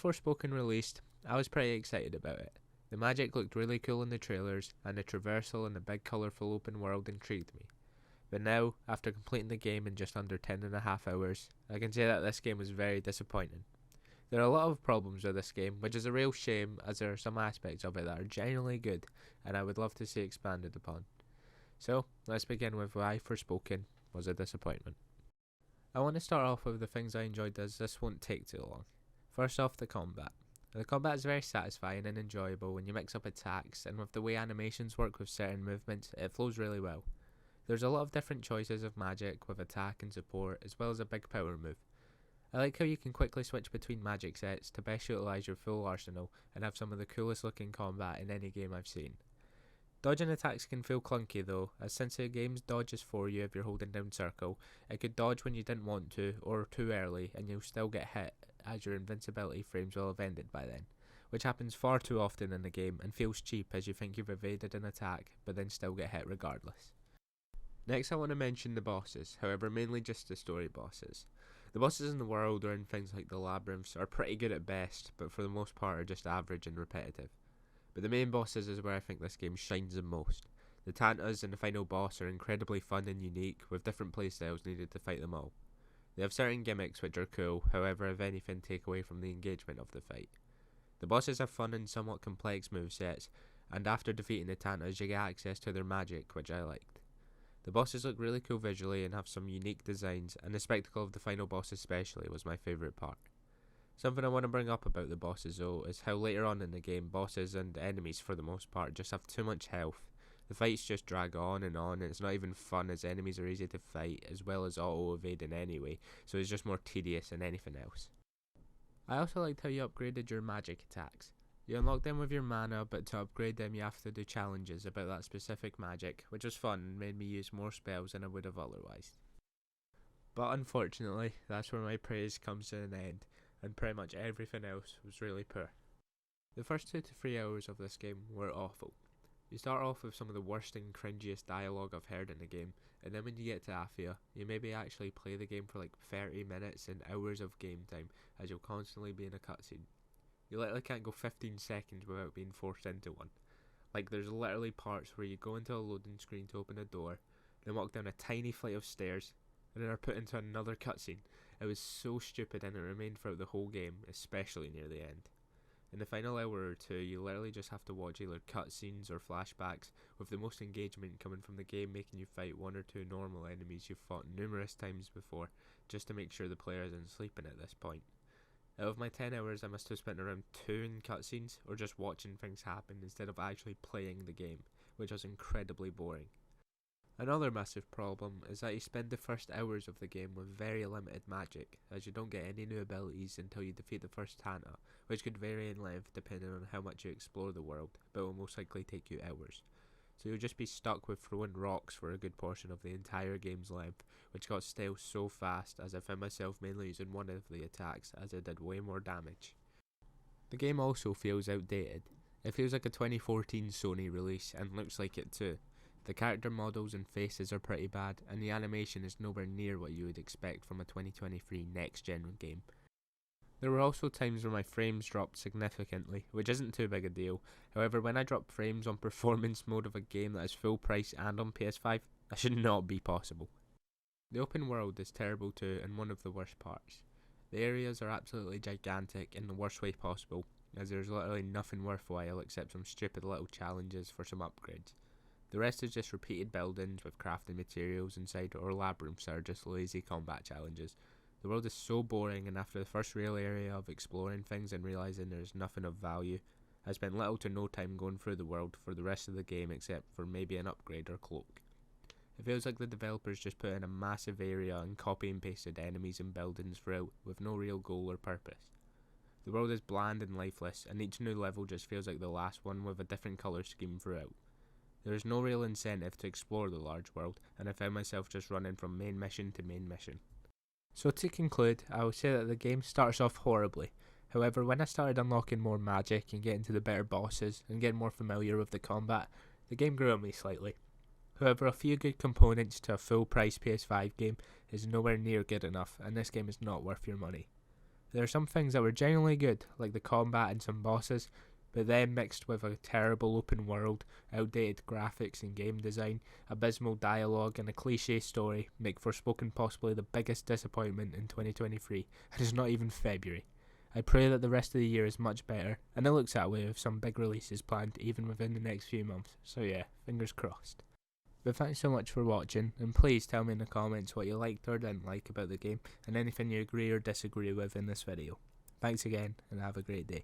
Forspoken released, I was pretty excited about it. The magic looked really cool in the trailers, and the traversal and the big colourful open world intrigued me. But now, after completing the game in just under 10.5 hours, I can say that this game was very disappointing. There are a lot of problems with this game, which is a real shame as there are some aspects of it that are genuinely good and I would love to see expanded upon. So, let's begin with why Forspoken was a disappointment. I want to start off with the things I enjoyed, as this won't take too long. First off, the combat. The combat is very satisfying and enjoyable when you mix up attacks, and with the way animations work with certain movements, it flows really well. There's a lot of different choices of magic with attack and support, as well as a big power move. I like how you can quickly switch between magic sets to best utilise your full arsenal and have some of the coolest looking combat in any game I've seen. Dodging attacks can feel clunky though, as since the game's dodge is for you if you're holding down circle, it could dodge when you didn't want to or too early and you'll still get hit as your invincibility frames will have ended by then, which happens far too often in the game and feels cheap as you think you've evaded an attack but then still get hit regardless. Next I want to mention the bosses, however mainly just the story bosses. The bosses in the world or in things like the labyrinths are pretty good at best, but for the most part are just average and repetitive. But the main bosses is where I think this game shines the most. The Tantas and the final boss are incredibly fun and unique, with different playstyles needed to fight them all. They have certain gimmicks which are cool, however if anything take away from the engagement of the fight. The bosses have fun and somewhat complex movesets, and after defeating the Tantas you get access to their magic, which I liked. The bosses look really cool visually and have some unique designs, and the spectacle of the final boss especially was my favourite part. Something I want to bring up about the bosses though is how later on in the game bosses and enemies for the most part just have too much health. The fights just drag on and it's not even fun as enemies are easy to fight as well as auto evading anyway, so it's just more tedious than anything else. I also liked how you upgraded your magic attacks. You unlock them with your mana, but to upgrade them you have to do challenges about that specific magic, which was fun and made me use more spells than I would have otherwise. But unfortunately, that's where my praise comes to an end, and pretty much everything else was really poor. The first 2 to 3 hours of this game were awful. You start off with some of the worst and cringiest dialogue I've heard in the game, and then when you get to Afia, you maybe actually play the game for like 30 minutes and hours of game time, as you'll constantly be in a cutscene. You literally can't go 15 seconds without being forced into one. Like there's literally parts where you go into a loading screen to open a door, then walk down a tiny flight of stairs, and then are put into another cutscene. It was so stupid and it remained throughout the whole game, especially near the end. In the final hour or two, you literally just have to watch either cutscenes or flashbacks, with the most engagement coming from the game making you fight 1 or 2 normal enemies you've fought numerous times before, just to make sure the player isn't sleeping at this point. Out of my 10 hours I must have spent around 2 in cutscenes, or just watching things happen instead of actually playing the game, which was incredibly boring. Another massive problem is that you spend the first hours of the game with very limited magic, as you don't get any new abilities until you defeat the first Tanta, which could vary in length depending on how much you explore the world, but will most likely take you hours. So you'll just be stuck with throwing rocks for a good portion of the entire game's length, which got stale so fast as I found myself mainly using one of the attacks as it did way more damage. The game also feels outdated. It feels like a 2014 Sony release and looks like it too. The character models and faces are pretty bad, and the animation is nowhere near what you would expect from a 2023 next-gen game. There were also times where my frames dropped significantly, which isn't too big a deal. However, when I drop frames on performance mode of a game that is full price and on PS5, that should not be possible. The open world is terrible too, and one of the worst parts. The areas are absolutely gigantic in the worst way possible, as there's literally nothing worthwhile except some stupid little challenges for some upgrades. The rest is just repeated buildings with crafting materials inside, or labyrinths that are just lazy combat challenges. The world is so boring, and after the first real area of exploring things and realising there's nothing of value, I spent little to no time going through the world for the rest of the game except for maybe an upgrade or cloak. It feels like the developers just put in a massive area and copy and pasted enemies and buildings throughout with no real goal or purpose. The world is bland and lifeless, and each new level just feels like the last one with a different colour scheme throughout. There is no real incentive to explore the large world, and I found myself just running from main mission to main mission. So to conclude, I will say that the game starts off horribly. However, when I started unlocking more magic and getting to the better bosses and getting more familiar with the combat, the game grew on me slightly. However, a few good components to a full price PS5 game is nowhere near good enough, and this game is not worth your money. There are some things that were genuinely good, like the combat and some bosses, but then mixed with a terrible open world, outdated graphics and game design, abysmal dialogue and a cliche story make Forspoken possibly the biggest disappointment in 2023, and it's not even February. I pray that the rest of the year is much better, and it looks that way with some big releases planned even within the next few months, so yeah, fingers crossed. But thanks so much for watching, and please tell me in the comments what you liked or didn't like about the game, and anything you agree or disagree with in this video. Thanks again, and have a great day.